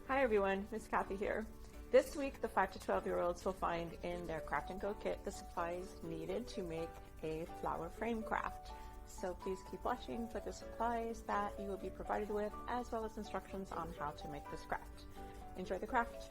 Hi everyone, Miss Kathy here. This week, the 5 to 12-year-olds will find in their Craft and Go kit the supplies needed to make a flower frame craft. So please keep watching for the supplies that you will be provided with, as well as instructions on how to make this craft. Enjoy the craft.